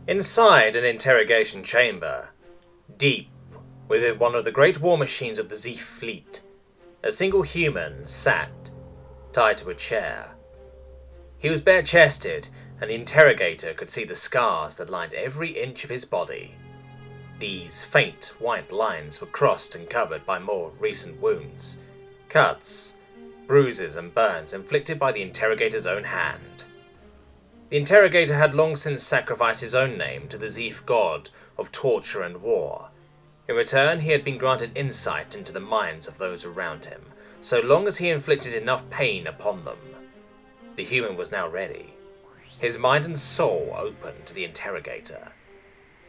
Inside an interrogation chamber, deep within one of the great war machines of the Zeef fleet, a single human sat, tied to a chair. He was bare-chested, and the interrogator could see the scars that lined every inch of his body. These faint white lines were crossed and covered by more recent wounds, cuts, bruises and burns inflicted by the interrogator's own hand. The interrogator had long since sacrificed his own name to the Zeef god of torture and war. In return, he had been granted insight into the minds of those around him, so long as he inflicted enough pain upon them. The human was now ready, his mind and soul open to the interrogator.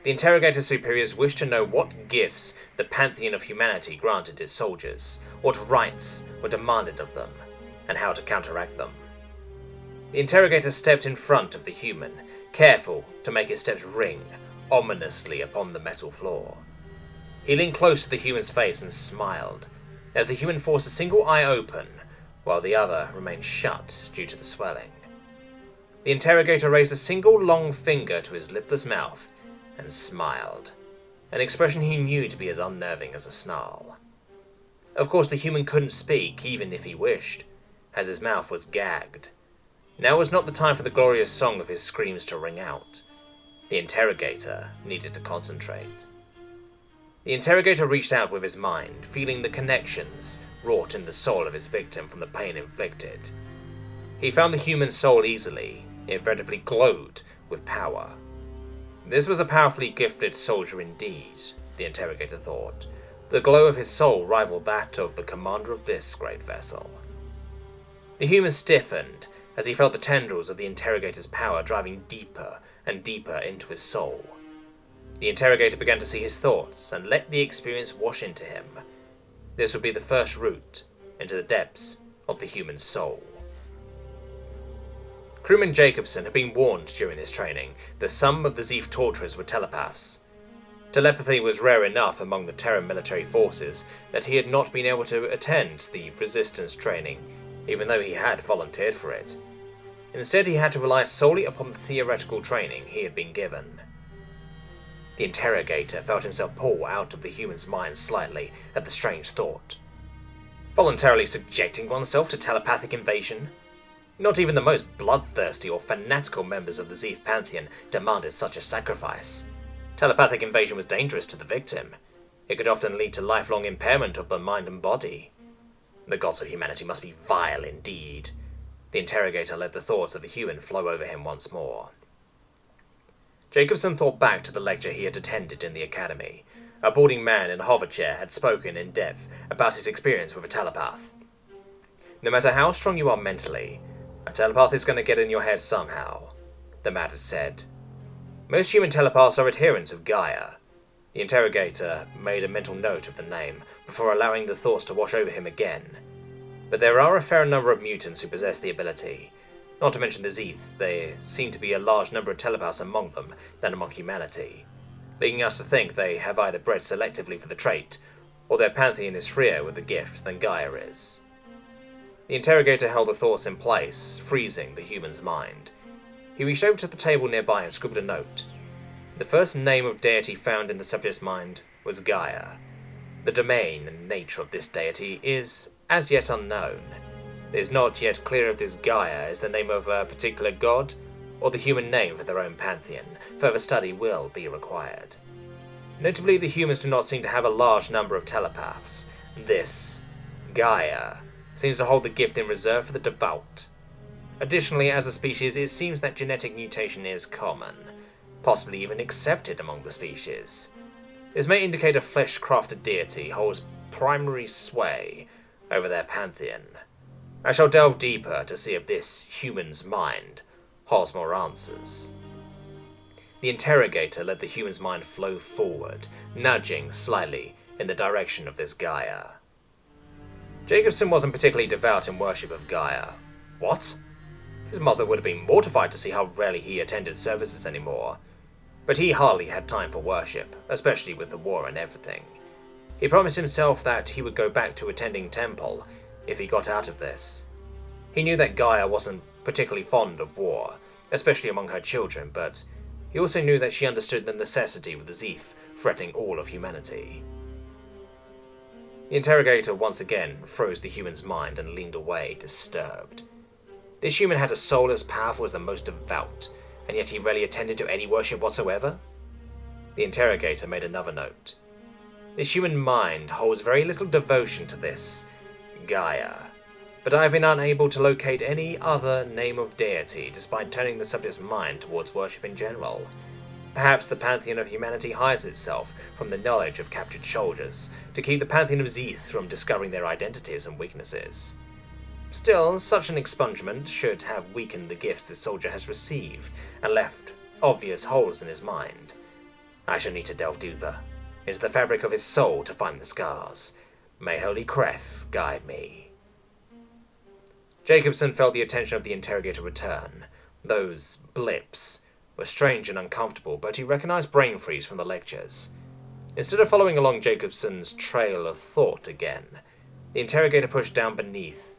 The interrogator's superiors wished to know what gifts the pantheon of humanity granted its soldiers, what rights were demanded of them, and how to counteract them. The interrogator stepped in front of the human, careful to make his steps ring ominously upon the metal floor. He leaned close to the human's face and smiled, as the human forced a single eye open, while the other remained shut due to the swelling. The interrogator raised a single long finger to his lipless mouth and smiled, an expression he knew to be as unnerving as a snarl. Of course, the human couldn't speak, even if he wished, as his mouth was gagged. Now was not the time for the glorious song of his screams to ring out. The interrogator needed to concentrate. The interrogator reached out with his mind, feeling the connections wrought in the soul of his victim from the pain inflicted. He found the human soul easily. It veritably glowed with power. This was a powerfully gifted soldier indeed, the interrogator thought. The glow of his soul rivaled that of the commander of this great vessel. The human stiffened as he felt the tendrils of the interrogator's power driving deeper and deeper into his soul. The interrogator began to see his thoughts and let the experience wash into him. This would be the first route into the depths of the human soul. Crewman Jacobson had been warned during his training that some of the Zeef torturers were telepaths. Telepathy was rare enough among the Terran military forces that he had not been able to attend the resistance training, even though he had volunteered for it. Instead, he had to rely solely upon the theoretical training he had been given. The interrogator felt himself pull out of the human's mind slightly at the strange thought. Voluntarily subjecting oneself to telepathic invasion? Not even the most bloodthirsty or fanatical members of the Zeef pantheon demanded such a sacrifice. Telepathic invasion was dangerous to the victim. It could often lead to lifelong impairment of the mind and body. The gods of humanity must be vile indeed. The interrogator let the thoughts of the human flow over him once more. Jacobson thought back to the lecture he had attended in the academy. A balding man in a hover chair had spoken in depth about his experience with a telepath. No matter how strong you are mentally, a telepath is going to get in your head somehow, the man had said. Most human telepaths are adherents of Gaia. The interrogator made a mental note of the name before allowing the thoughts to wash over him again. But there are a fair number of mutants who possess the ability. Not to mention the Zeef, there seem to be a large number of telepaths among them than among humanity, leading us to think they have either bred selectively for the trait, or their pantheon is freer with the gift than Gaia is. The interrogator held the thoughts in place, freezing the human's mind. He reached over to the table nearby and scribbled a note. The first name of deity found in the subject's mind was Gaia. The domain and nature of this deity is as yet unknown. It is not yet clear if this Gaia is the name of a particular god, or the human name for their own pantheon. Further study will be required. Notably, the humans do not seem to have a large number of telepaths. This Gaia seems to hold the gift in reserve for the devout. Additionally, as a species, it seems that genetic mutation is common, possibly even accepted among the species. This may indicate a flesh-crafted deity holds primary sway over their pantheon. I shall delve deeper to see if this human's mind holds more answers. The interrogator let the human's mind flow forward, nudging slightly in the direction of this Gaia. Jacobson wasn't particularly devout in worship of Gaia. What? His mother would have been mortified to see how rarely he attended services anymore. But he hardly had time for worship, especially with the war and everything. He promised himself that he would go back to attending temple if he got out of this. He knew that Gaia wasn't particularly fond of war, especially among her children, but he also knew that she understood the necessity of the Zeef threatening all of humanity. The interrogator once again froze the human's mind and leaned away, disturbed. This human had a soul as powerful as the most devout, and yet he rarely attended to any worship whatsoever? The interrogator made another note. This human mind holds very little devotion to this Gaia, but I have been unable to locate any other name of deity despite turning the subject's mind towards worship in general. Perhaps the pantheon of humanity hides itself from the knowledge of captured soldiers to keep the pantheon of Zeeth from discovering their identities and weaknesses. Still, such an expungement should have weakened the gifts the soldier has received and left obvious holes in his mind. I shall need to delve deeper into the fabric of his soul to find the scars. May Holy Kref guide me. Jacobson felt the attention of the interrogator return. Those blips were strange and uncomfortable, but he recognized brain freeze from the lectures. Instead of following along Jacobson's trail of thought again, the interrogator pushed down beneath.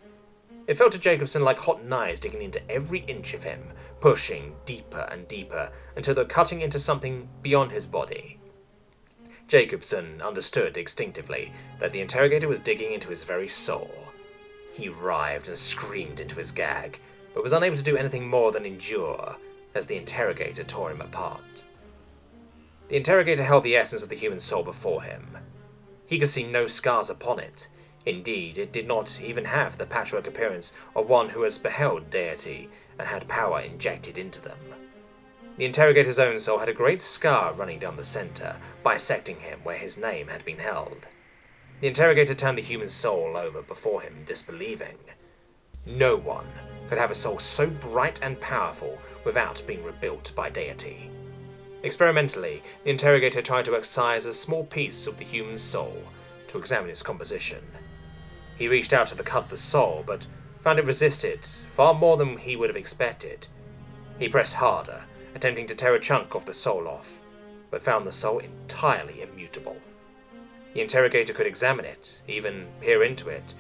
It felt to Jacobson like hot knives digging into every inch of him, pushing deeper and deeper until they were cutting into something beyond his body. Jacobson understood instinctively that the interrogator was digging into his very soul. He writhed and screamed into his gag, but was unable to do anything more than endure as the interrogator tore him apart. The interrogator held the essence of the human soul before him. He could see no scars upon it. Indeed, it did not even have the patchwork appearance of one who has beheld deity and had power injected into them. The interrogator's own soul had a great scar running down the center, bisecting him where his name had been held. The interrogator turned the human soul over before him, disbelieving. No one could have a soul so bright and powerful without being rebuilt by deity. Experimentally, the interrogator tried to excise a small piece of the human soul to examine its composition. He reached out to cut the soul, but found it resisted far more than he would have expected. He pressed harder, attempting to tear a chunk of the soul off, but found the soul entirely immutable. The interrogator could examine it, even peer into it,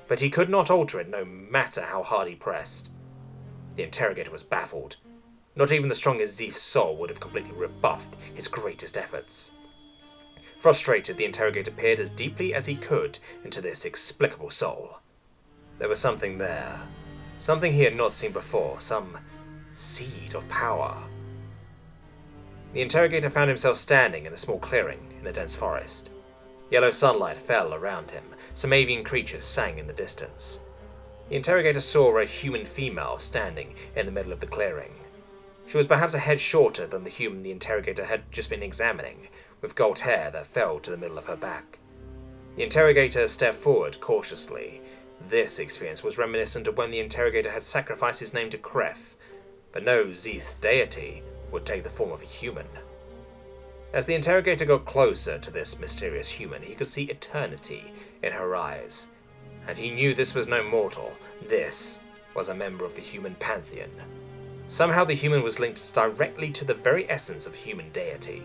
but he could not alter it no matter how hard he pressed. The interrogator was baffled. Not even the strongest Zeef soul would have completely rebuffed his greatest efforts. Frustrated, the interrogator peered as deeply as he could into this inexplicable soul. There was something there. Something he had not seen before, some seed of power. The interrogator found himself standing in a small clearing in a dense forest. Yellow sunlight fell around him. Some avian creatures sang in the distance. The interrogator saw a human female standing in the middle of the clearing. She was perhaps a head shorter than the human the interrogator had just been examining, with gold hair that fell to the middle of her back. The interrogator stepped forward cautiously. This experience was reminiscent of when the interrogator had sacrificed his name to Kref, but no Zeeth deity would take the form of a human. As the interrogator got closer to this mysterious human, he could see eternity in her eyes, and he knew this was no mortal. This was a member of the human pantheon. Somehow the human was linked directly to the very essence of human deity.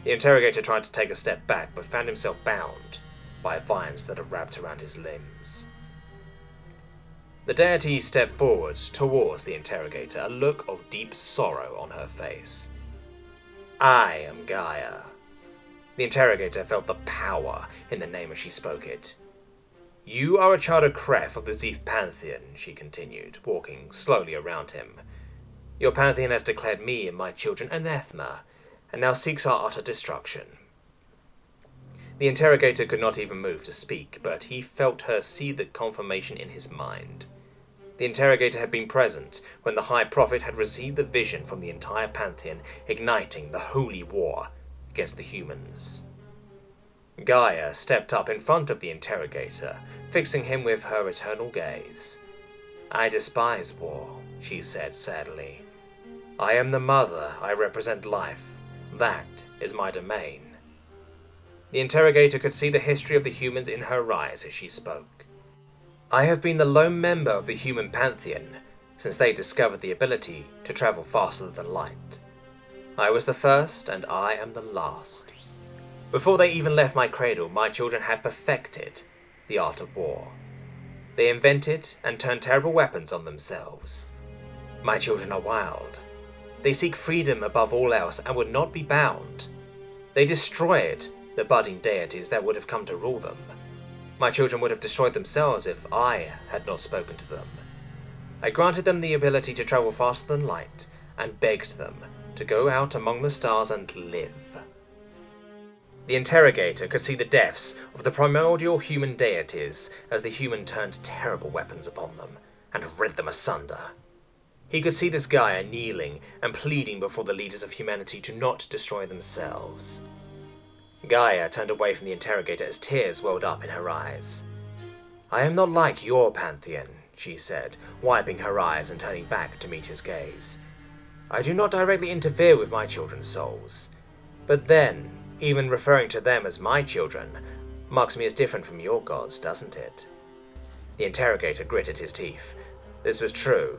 The interrogator tried to take a step back, but found himself bound by vines that had wrapped around his limbs. The deity stepped forward towards the interrogator, a look of deep sorrow on her face. I am Gaia. The interrogator felt the power in the name as she spoke it. You are a child of Kref of the Zeeth pantheon, she continued, walking slowly around him. Your pantheon has declared me and my children anathema, and now seeks our utter destruction. The interrogator could not even move to speak, but he felt her see the confirmation in his mind. The interrogator had been present when the High Prophet had received the vision from the entire pantheon, igniting the holy war against the humans. Gaia stepped up in front of the interrogator, fixing him with her eternal gaze. I despise war, she said sadly. I am the mother, I represent life. That is my domain. The interrogator could see the history of the humans in her eyes as she spoke. I have been the lone member of the human pantheon since they discovered the ability to travel faster than light. I was the first, and I am the last. Before they even left my cradle, my children had perfected the art of war. They invented and turned terrible weapons on themselves. My children are wild. They seek freedom above all else and would not be bound. They destroyed the budding deities that would have come to rule them. My children would have destroyed themselves if I had not spoken to them. I granted them the ability to travel faster than light and begged them to go out among the stars and live. The interrogator could see the deaths of the primordial human deities as the human turned terrible weapons upon them and rent them asunder. He could see this Gaia kneeling and pleading before the leaders of humanity to not destroy themselves. Gaia turned away from the interrogator as tears welled up in her eyes. "I am not like your pantheon," she said, wiping her eyes and turning back to meet his gaze. "I do not directly interfere with my children's souls. But then, even referring to them as my children marks me as different from your gods, doesn't it?" The interrogator gritted his teeth. This was true.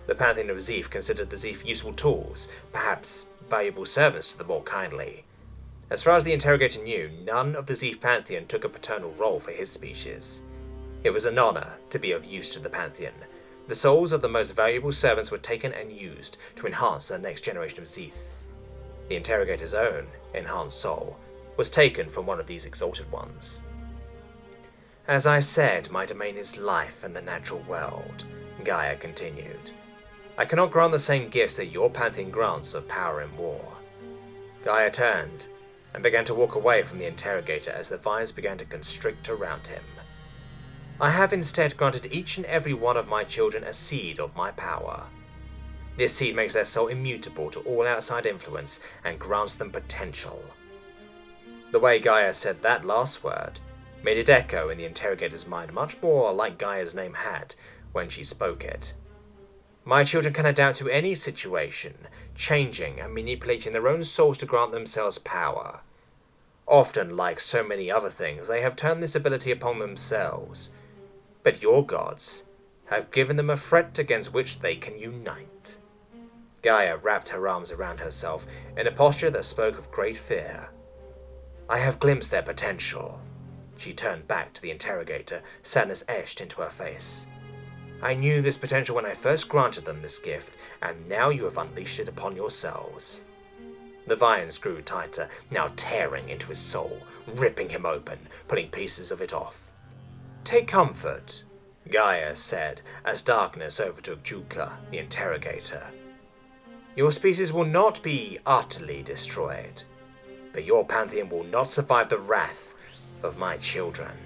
The pantheon of Zeef considered the Zeef useful tools, perhaps valuable servants to the more kindly. As far as the interrogator knew, none of the Zeef pantheon took a paternal role for his species. It was an honor to be of use to the pantheon. The souls of the most valuable servants were taken and used to enhance the next generation of Zeef. The interrogator's own enhanced soul was taken from one of these exalted ones. "As I said, my domain is life and the natural world," Gaia continued. "I cannot grant the same gifts that your pantheon grants of power in war." Gaia turned and began to walk away from the interrogator as the vines began to constrict around him. "I have instead granted each and every one of my children a seed of my power. This seed makes their soul immutable to all outside influence and grants them potential." The way Gaia said that last word made it echo in the interrogator's mind much more like Gaia's name had when she spoke it. "My children can adapt to any situation, changing and manipulating their own souls to grant themselves power. Often, like so many other things, they have turned this ability upon themselves. But your gods have given them a threat against which they can unite." Gaia wrapped her arms around herself in a posture that spoke of great fear. "I have glimpsed their potential." She turned back to the interrogator, sadness etched into her face. "I knew this potential when I first granted them this gift, and now you have unleashed it upon yourselves." The vines grew tighter, now tearing into his soul, ripping him open, pulling pieces of it off. "Take comfort," Gaia said, as darkness overtook Juka, the interrogator. "Your species will not be utterly destroyed, but your pantheon will not survive the wrath of my children."